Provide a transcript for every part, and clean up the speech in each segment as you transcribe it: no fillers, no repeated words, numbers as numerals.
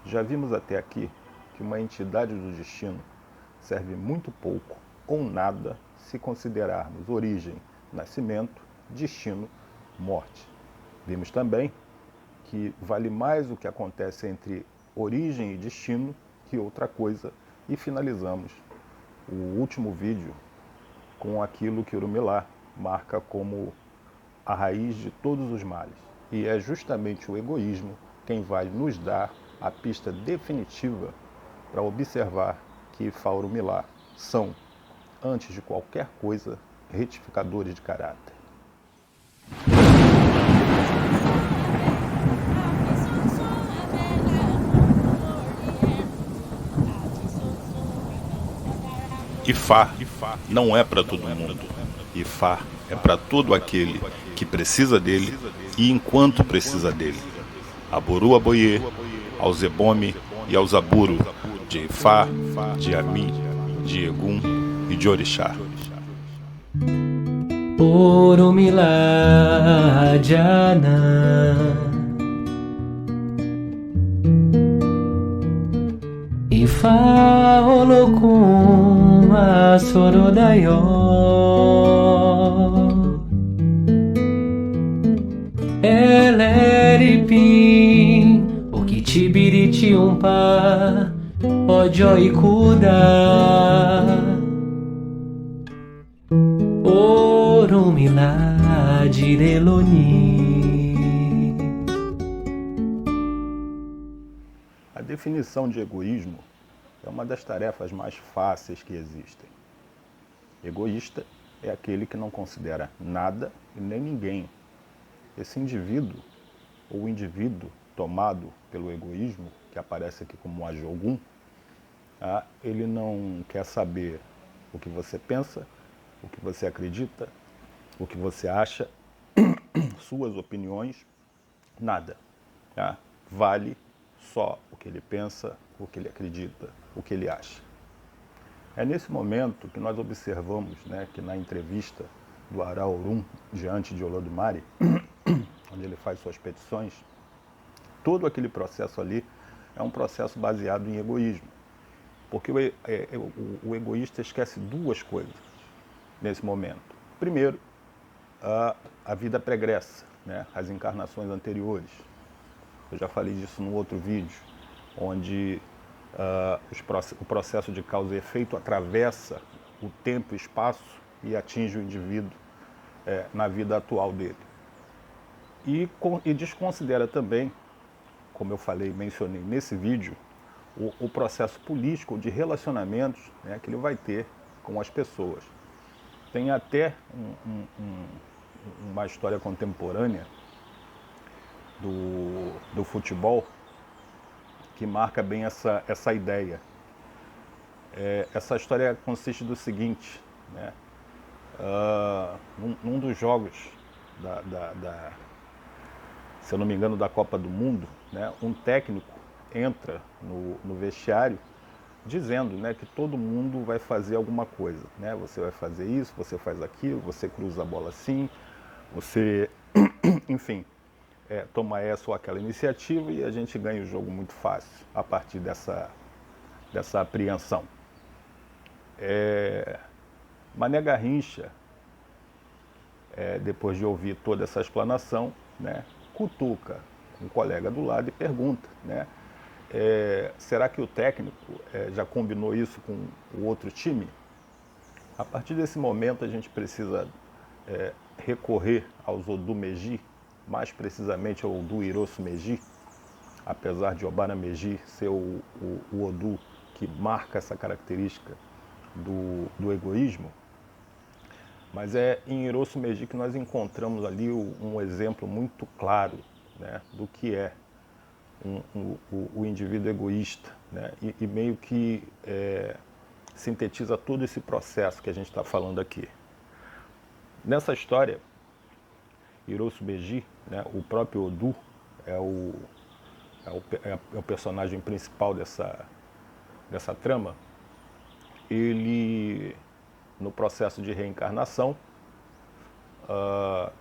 Já vimos até aqui que uma entidade do destino serve muito pouco ou nada se considerarmos origem, nascimento, destino, morte. Vimos também que vale mais o que acontece entre origem e destino que outra coisa, e finalizamos o último vídeo com aquilo que Urumilá marca como a raiz de todos os males. E é justamente o egoísmo quem vai nos dar a pista definitiva para observar que Fá Urumilá são, antes de qualquer coisa, retificadores de caráter. Ifá não é para todo mundo. Ifá é para todo aquele que precisa dele e enquanto precisa dele. Aboru Aboye, ao Zebome e ao Zaburu, de Ifá, de Ami, de Egum e de Orixá. Orumilá Jana Ifá Olokun Asorodayo Eleripim Okitibiriti Umpa Ojo Ikuda Orumilá Direloni. A definição de egoísmo é uma das tarefas mais fáceis que existem. Egoísta é aquele que não considera nada e nem ninguém. Esse indivíduo, ou indivíduo tomado pelo egoísmo, que aparece aqui como Ajogum, ele não quer saber o que você pensa, o que você acredita, o que você acha, suas opiniões, nada. Vale só o que ele pensa, o que ele acredita, o que ele acha. É nesse momento que nós observamos, que na entrevista do Araorum diante de Olodumare, onde ele faz suas petições, todo aquele processo ali é um processo baseado em egoísmo. Porque o egoísta esquece duas coisas nesse momento. Primeiro, a vida pregressa, as encarnações anteriores. Eu já falei disso num outro vídeo, onde o processo de causa e efeito atravessa o tempo e espaço e atinge o indivíduo na vida atual dele. E desconsidera também, como eu falei, mencionei nesse vídeo, o processo político de relacionamentos que ele vai ter com as pessoas. Tem até uma história contemporânea do futebol que marca bem essa ideia. Essa história consiste do seguinte, num dos jogos se eu não me engano, da Copa do Mundo, um técnico entra no vestiário dizendo que todo mundo vai fazer alguma coisa. Você vai fazer isso, você faz aquilo, você cruza a bola assim, você, enfim, toma essa ou aquela iniciativa e a gente ganha o jogo muito fácil a partir dessa apreensão. Mané Garrincha, depois de ouvir toda essa explanação, cutuca um colega do lado e pergunta, será que o técnico já combinou isso com o outro time? A partir desse momento a gente precisa recorrer aos Odu Meji, mais precisamente ao Odu Irosu Meji, apesar de Obara Meji ser o Odu que marca essa característica do egoísmo. Mas é em Irosu Meji que nós encontramos ali um exemplo muito claro do que é o indivíduo egoísta, e meio que sintetiza todo esse processo que a gente está falando aqui. Nessa história, Irosu Meji, o próprio Odu, é o personagem principal dessa trama. Ele, no processo de reencarnação,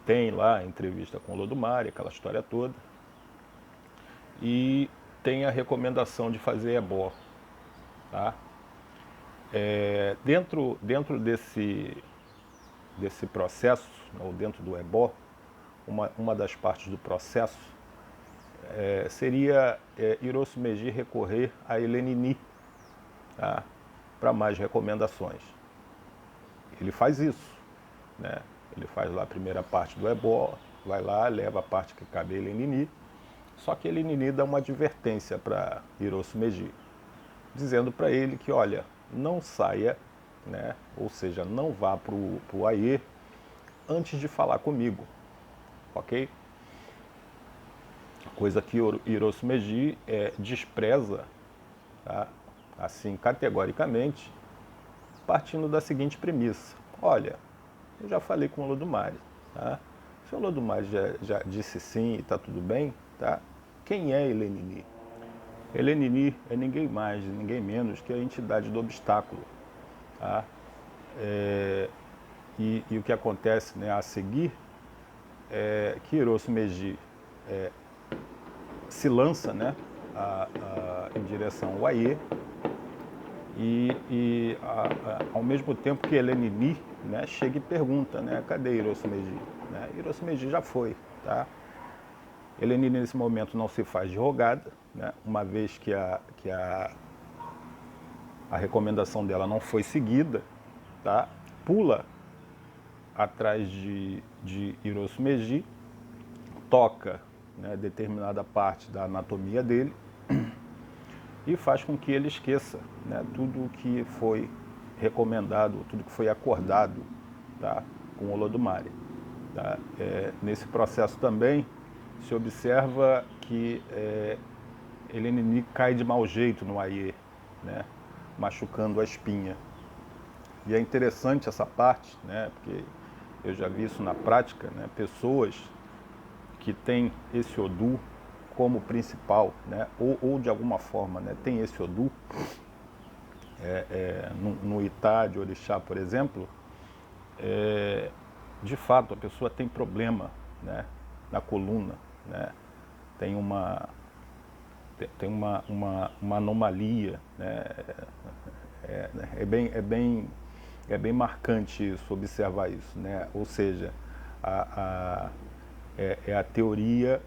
tem lá a entrevista com o Olodumare, aquela história toda, e tem a recomendação de fazer ebó, tá? Dentro desse processo, ou dentro do ebó, uma das partes do processo seria Hiroshi Meiji recorrer a Elenini, tá? Para mais recomendações. Ele faz isso, né? Ele faz lá a primeira parte do ebó, vai lá, leva a parte que cabe a Elenini, só que Elenini dá uma advertência para Hiroshi Meiji, dizendo para ele que, olha, não saia, né? Ou seja, não vá para o Aie antes de falar comigo, ok? Coisa que Hiroshi Meiji despreza, tá? Assim, categoricamente, partindo da seguinte premissa: olha, eu já falei com o Olodumare, tá? Se o Olodumare já disse sim e está tudo bem, tá? Quem é Elenini? Elenini é ninguém mais, ninguém menos que a entidade do obstáculo, tá? E o que acontece, né, a seguir é que Hiroshi Meiji se lança, né, em direção ao Aie, e ao mesmo tempo que Elenini, né, chega e pergunta, né, cadê Hiroshi Meiji? Né? Hiroshi Meiji já foi, tá? Elenini nesse momento não se faz de rogada, né, uma vez que a recomendação dela não foi seguida, tá? Pula atrás de Hiroshi Meiji, toca, né, determinada parte da anatomia dele e faz com que ele esqueça, né, tudo o que foi recomendado, tudo que foi acordado, tá, com o Olodumare. Tá? Nesse processo também se observa que Elenini cai de mau jeito no Aie, né, machucando a espinha. E é interessante essa parte, né, porque eu já vi isso na prática, né, pessoas que têm esse Odu como principal, né, ou de alguma forma, né, tem esse Odu, no Itá de Orixá, por exemplo, de fato a pessoa tem problema, né, na coluna, né, tem uma anomalia, né, é bem marcante isso, observar isso, né, ou seja, é a teoria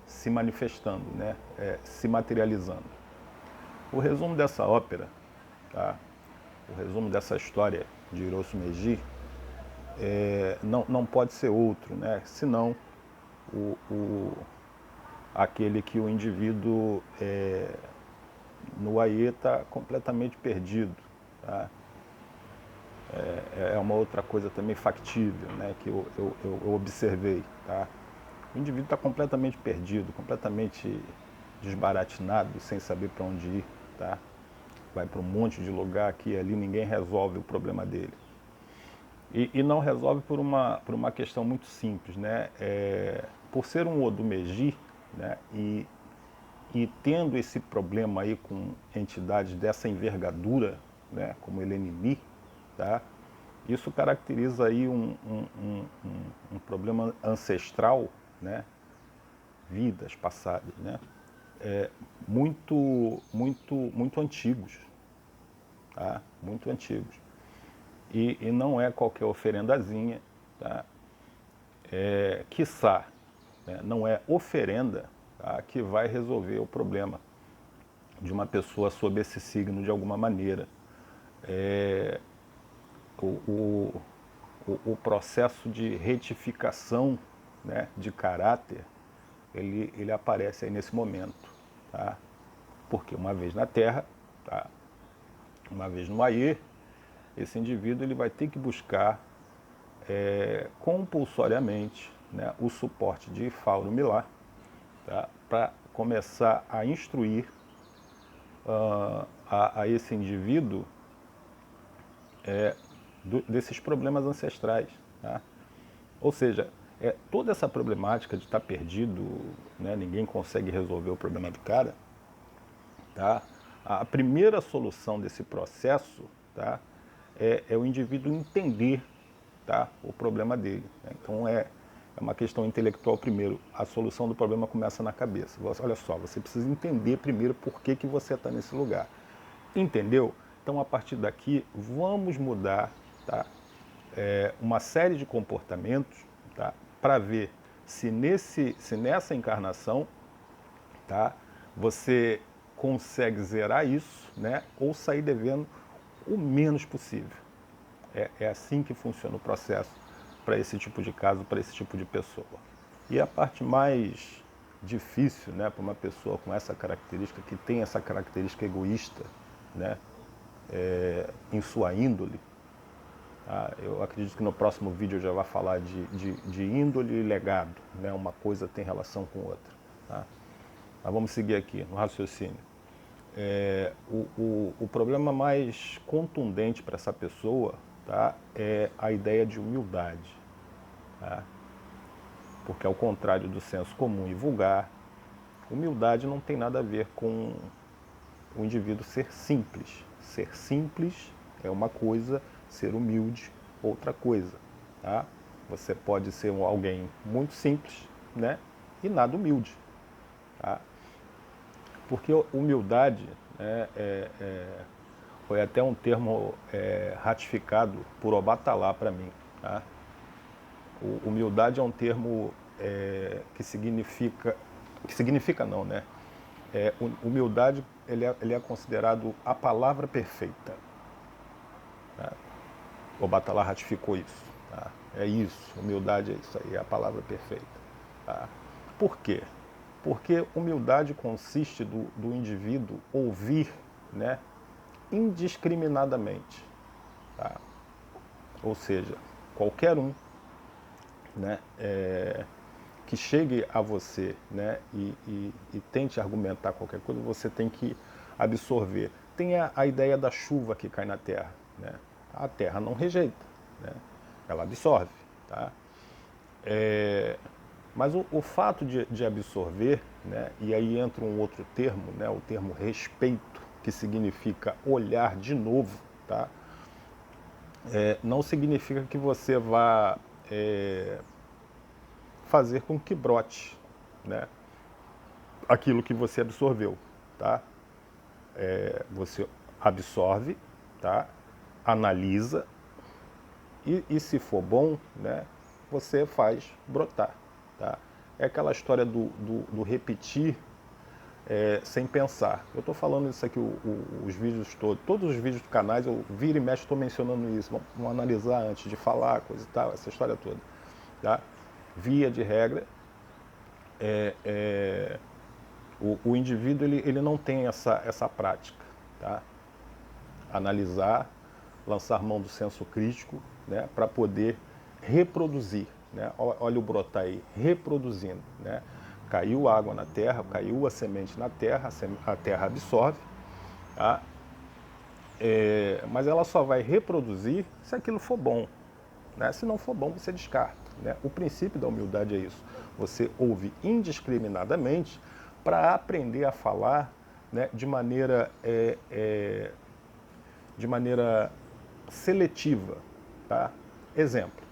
se manifestando, né, se materializando. O resumo dessa ópera, tá? O resumo dessa história de Hiroshi Meiji não pode ser outro, né, senão aquele que o indivíduo no Aie está completamente perdido, tá? É uma outra coisa também factível, né, que eu observei, tá? O indivíduo está completamente perdido, completamente desbaratinado, sem saber para onde ir, tá? Vai para um monte de lugar aqui e ali, ninguém resolve o problema dele. E não resolve por uma questão muito simples, né? Por ser um Odu Meiji, né? E tendo esse problema aí com entidades dessa envergadura, né? Como Elenini, tá? Isso caracteriza aí um problema ancestral, né? Vidas passadas, né? Muito antigos, tá? Muito antigos. E não é qualquer oferendazinha, tá? Quiçá, né, não é oferenda, tá, que vai resolver o problema de uma pessoa sob esse signo de alguma maneira. O processo de retificação, né, de caráter, ele aparece aí nesse momento, tá? Porque uma vez na Terra, tá, uma vez no Aie, esse indivíduo ele vai ter que buscar compulsoriamente, né, o suporte de Ifá Orumilá, tá, para começar a instruir a esse indivíduo desses problemas ancestrais, tá? Ou seja, toda essa problemática de estar perdido, né, ninguém consegue resolver o problema do cara, tá? A primeira solução desse processo, tá, é o indivíduo entender, tá, o problema dele, né? Então É uma questão intelectual primeiro. A solução do problema começa na cabeça. Olha só, você precisa entender primeiro por que você está nesse lugar. Entendeu? Então, a partir daqui, vamos mudar, tá? Uma série de comportamentos, tá? Para ver se nessa encarnação, tá? Você consegue zerar isso, né? Ou sair devendo o menos possível. É assim que funciona o processo para esse tipo de caso, para esse tipo de pessoa. E a parte mais difícil, né, para uma pessoa com essa característica, que tem essa característica egoísta, né, em sua índole, tá? Eu acredito que no próximo vídeo eu já vou falar de índole e legado, né, uma coisa tem relação com outra. Tá? Mas vamos seguir aqui no raciocínio. O problema mais contundente para essa pessoa, tá, é a ideia de humildade. Tá? Porque, ao contrário do senso comum e vulgar, humildade não tem nada a ver com o indivíduo ser simples. Ser simples é uma coisa, ser humilde outra coisa. Tá? Você pode ser alguém muito simples, né, e nada humilde. Tá? Porque humildade, né, foi até um termo ratificado por Obatalá para mim. Tá? Humildade é um termo que significa não, né? Humildade ele é considerado a palavra perfeita. Tá? Obatalá ratificou isso. Tá? É isso, humildade é isso aí, é a palavra perfeita. Tá? Por quê? Porque humildade consiste do indivíduo ouvir, né, indiscriminadamente. Tá? Ou seja, qualquer um, né, que chegue a você, né, e tente argumentar qualquer coisa, você tem que absorver. Tem a ideia da chuva que cai na terra. Né? A terra não rejeita, né? Ela absorve. Tá? Mas o fato de absorver, né, e aí entra um outro termo, né, o termo respeito, que significa olhar de novo, tá? Não significa que você vá fazer com que brote, né, aquilo que você absorveu. Tá? Você absorve, tá? Analisa e se for bom, né, você faz brotar. Tá? É aquela história do repetir sem pensar. Eu estou falando isso aqui, os vídeos todos os vídeos do canal, eu vira e mexe estou mencionando isso. Vamos analisar antes de falar, coisa e tal, essa história toda. Tá? Via de regra, o indivíduo ele não tem essa prática. Tá? Analisar, lançar mão do senso crítico, né, para poder reproduzir. Né? Olha o brotar aí, reproduzindo. Né? Caiu água na terra, caiu a semente na terra, a terra absorve, tá? Mas ela só vai reproduzir se aquilo for bom. Né? Se não for bom, você descarta. Né? O princípio da humildade é isso. Você ouve indiscriminadamente para aprender a falar, né, de maneira seletiva. Tá? Exemplo.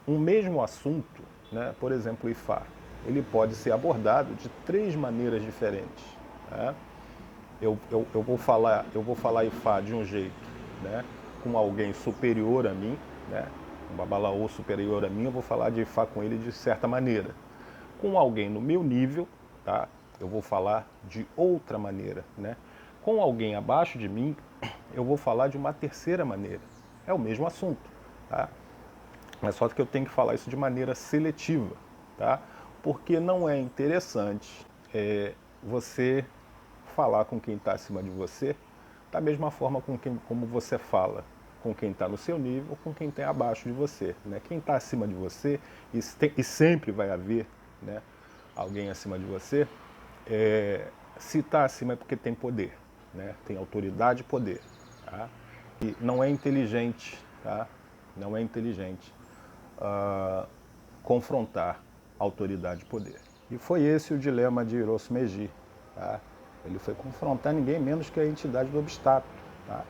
Um mesmo assunto, né, por exemplo, o Ifá, ele pode ser abordado de 3 maneiras diferentes. Tá? Eu vou falar Ifá de um jeito, né, com alguém superior a mim, né, um babalaô superior a mim, eu vou falar de Ifá com ele de certa maneira. Com alguém no meu nível, tá, eu vou falar de outra maneira. Né? Com alguém abaixo de mim, eu vou falar de uma terceira maneira. É o mesmo assunto. Tá? Mas só que eu tenho que falar isso de maneira seletiva. Tá? Porque não é interessante você falar com quem está acima de você da mesma forma como você fala com quem está no seu nível ou com quem está abaixo de você. Né? Quem está acima de você, e sempre vai haver, né, alguém acima de você, se está acima é porque tem poder, né? Tem autoridade e poder. Tá? E não é inteligente, tá? Não é inteligente confrontar autoridade e poder. E foi esse o dilema de Hiroshi Meiji. Tá? Ele foi confrontar ninguém menos que a entidade do obstáculo. Tá?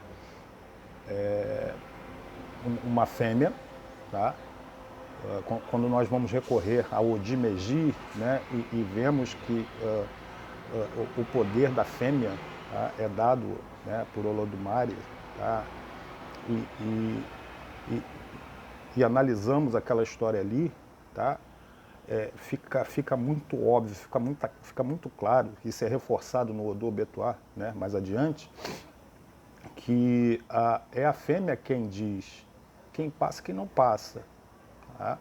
Uma fêmea, tá? Quando nós vamos recorrer ao Odimeji, né, e vemos que o poder da fêmea, tá, é dado, né, por Olodumare, tá, e analisamos aquela história ali, tá, fica muito óbvio, fica muito claro, isso é reforçado no Odu Obetuá, né, mais adiante, que é a fêmea quem diz quem passa e quem não passa. Tá?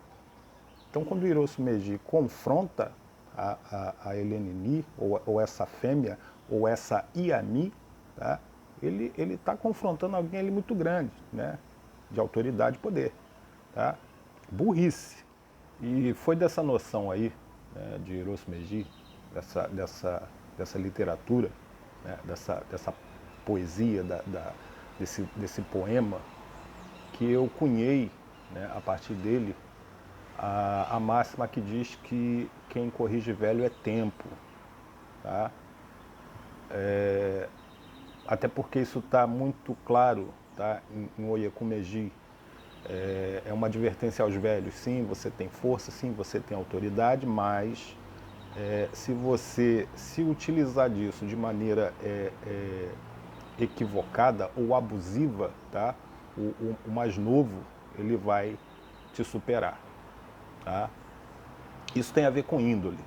Então, quando o Hiroshi Meiji confronta a Helenini, ou essa fêmea, ou essa Iami, tá? Ele está confrontando alguém ali muito grande, né? De autoridade e poder. Tá? Burrice. E foi dessa noção aí, né, de Hiroshi Meiji, dessa literatura, né, dessa poesia, desse poema, que eu cunhei, né, a partir dele, a máxima que diz que quem corrige velho é tempo. Tá? Até porque isso está muito claro, tá, em Oyeku Meiji. É uma advertência aos velhos. Sim, você tem força, sim, você tem autoridade, mas se você se utilizar disso de maneira equivocada ou abusiva, tá, o mais novo ele vai te superar. Tá? Isso tem a ver com índole,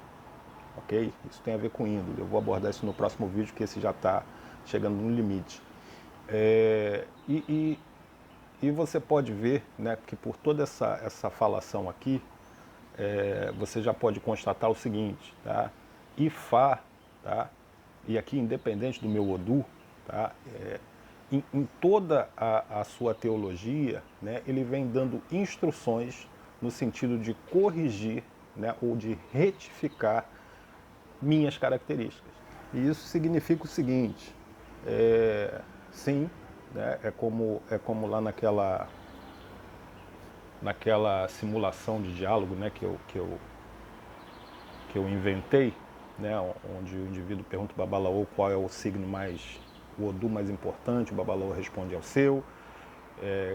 ok? Isso tem a ver com índole. Eu vou abordar isso no próximo vídeo, que esse já está chegando no limite. E você pode ver, né, que por toda essa falação aqui, você já pode constatar o seguinte, tá? Ifá, tá? E aqui independente do meu Odu, tá? Em toda a sua teologia, né, ele vem dando instruções no sentido de corrigir, né, ou de retificar minhas características. E isso significa o seguinte, sim, né, é como lá naquela simulação de diálogo, né, que eu inventei, né, onde o indivíduo pergunta para o Babalaô qual é o signo o Odu mais importante, o Babalaô responde ao seu,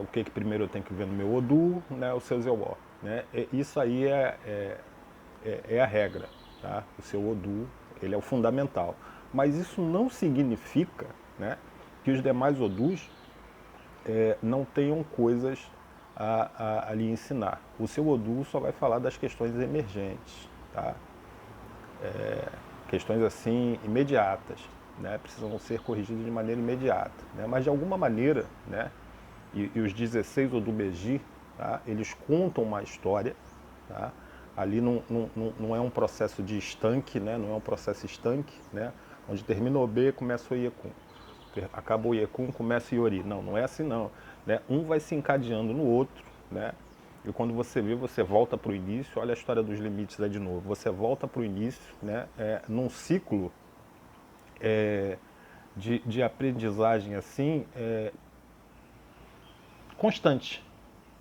o que primeiro eu tenho que ver no meu Odu, né, o seu Zeuó. Né? Isso aí é a regra, tá? O seu Odu, ele é o fundamental. Mas isso não significa, né, que os demais Odus não tenham coisas a lhe ensinar. O seu Odu só vai falar das questões emergentes, tá? Questões assim imediatas, né? Precisam ser corrigidas de maneira imediata, né? Mas de alguma maneira, né? E os 16 Odumeji, tá? Eles contam uma história, tá? Ali não é um processo de estanque, né? Não é um processo estanque, né? Onde termina o B, começa o Iekun. Acaba o Iekun, começa o Iori. Não é assim não. Né? Um vai se encadeando no outro, né? E quando você vê, você volta para o início. Olha a história dos limites aí de novo. Você volta para o início, né? Num ciclo de aprendizagem assim, constante,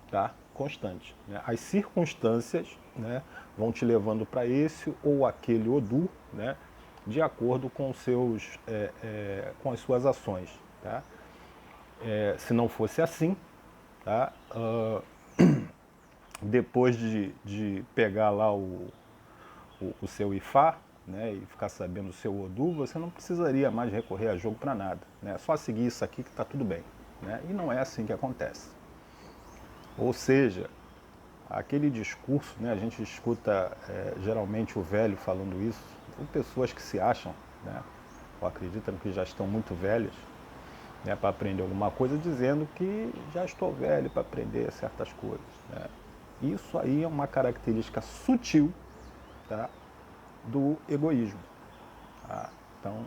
tá? Constante. Né? As circunstâncias, né, vão te levando para esse ou aquele Odu, né, de acordo com com as suas ações. Tá? Se não fosse assim, tá? Depois de pegar lá o seu Ifá, né, e ficar sabendo o seu Odu, você não precisaria mais recorrer a jogo para nada. Né? É só seguir isso aqui que está tudo bem. Né? E não é assim que acontece. Ou seja, aquele discurso, né, a gente escuta geralmente o velho falando isso, ou pessoas que se acham, né, ou acreditam que já estão muito velhas, né, para aprender alguma coisa, dizendo que já estou velho para aprender certas coisas. Né? Isso aí é uma característica sutil, tá, do egoísmo. Tá? Então,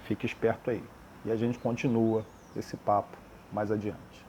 fique esperto aí. E a gente continua esse papo mais adiante.